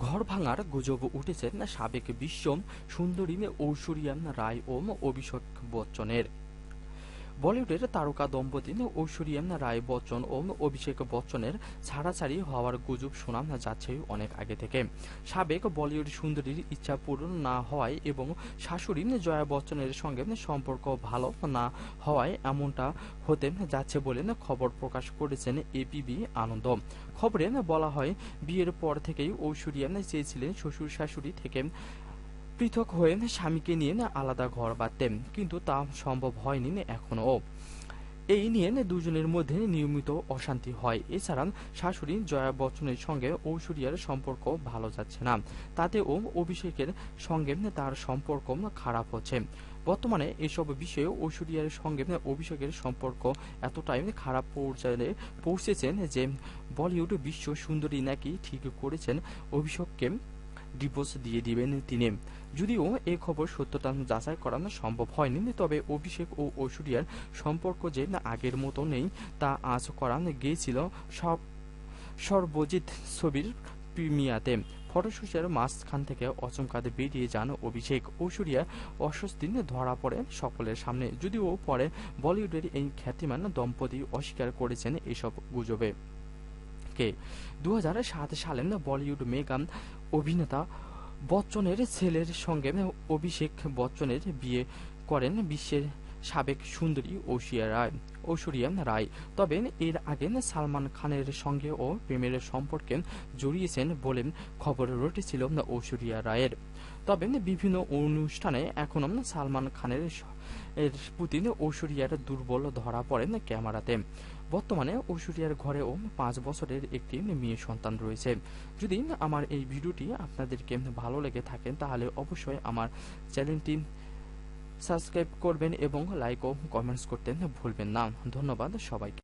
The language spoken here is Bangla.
ঘর ভাঙার গুজব উঠেছে সাবেক বিশ্ব সুন্দরী ঐশ্বরিয়া রায় ও অভিষেক বচ্চনের। বলিউডের তারকা দম্পতি ঐশ্বরিয়া রায় বচ্চন ও অভিষেক বচ্চনের ছাড়াছাড়ি হওয়ার গুজব শোনা যাচ্ছে অনেক আগে থেকে। সাবেক বলিউড সুন্দরীর ইচ্ছা পূরণ না হওয়ায় এবং শাশুড়ি জয়া বচ্চনের সঙ্গে সম্পর্ক ভালো না হওয়ায় এমনটা হতে যাচ্ছে বলে খবর প্রকাশ করেছেন এবিপি আনন্দ। খবরে বলা হয়, বিয়ের পর থেকেই ঐশ্বরিয়া চেয়েছিলেন শ্বশুর শাশুড়ি থেকে পৃথক হয়ে স্বামীকে নিয়ে আলাদা ঘর বাঁধতে, কিন্তু তা সম্ভব হয়নি এখনো। এই নিয়ে দুজনের মধ্যে নিয়মিত অশান্তি হয়। এছাড়া শাশুড়ি জয়া বচ্চনের সঙ্গে ঐশ্বরিয়ার সম্পর্ক ভালো যাচ্ছে না, তাতেও অভিষেকের সঙ্গে তার সম্পর্ক খারাপ হচ্ছে। বর্তমানে এসব বিষয়ে ঐশ্বরিয়ার সঙ্গে অভিষেকের সম্পর্ক এতটাই খারাপ পর্যায়ে পৌঁছেছেন যে বলিউড বিশ্ব সুন্দরী নাকি ঠিক করেছেন অভিষেককে ডিভোর্স দিয়ে দিবেন তিনি। যদিও এই খবর সত্যতা যাচাই করা সম্ভব হয়নি, তবে অভিষেক ও ঐশ্বরিয়ার সম্পর্ক যে আগের মতো নেই তা আজ করা গিয়েছিল সর্বজিৎ ছবির প্রিমিয়াতে। ফটোশুটের মাঝখান থেকে অচমকাতে বেরিয়ে যান অভিষেক। ঐশ্বরিয়া অস্বস্তি ধরা পড়ে সকলের সামনে, যদিও পরে বলিউডের এই খ্যাতিমান দম্পতি অস্বীকার করেছেন এসব গুজবে। 2007 সালে বলিউড মেগা অভিনেতা বচ্চনের ছেলের সঙ্গে অভিষেক বচ্চনের বিয়ে করেন বিশ্বের সাবেক সুন্দরী ঐশ্বরিয়া রায়। তবে এর আগে সালমান খানের সঙ্গেও প্রেমের সম্পর্কে জড়িয়েছেন বলে খবর রটেছিল ঐশ্বরিয়া রায়ের। তবে বিভিন্ন অনুষ্ঠানে এখনো সালমান খানের এর প্রতি ঐশ্বরিয়ার দুর্বল ধরা পড়েন ক্যামেরাতে। বর্তমানে ঐশ্বরিয়ার ঘরেও 5 বছরের একটি মেয়ে সন্তান রয়েছে। যদি আমার এই ভিডিওটি আপনাদেরকে ভালো লেগে থাকে তাহলে অবশ্যই আমার চ্যানেলটি সাবস্ক্রাইব করবেন এবং লাইক ও কমেন্টস করতে ভুলবেন না। ধন্যবাদ সবাইকে।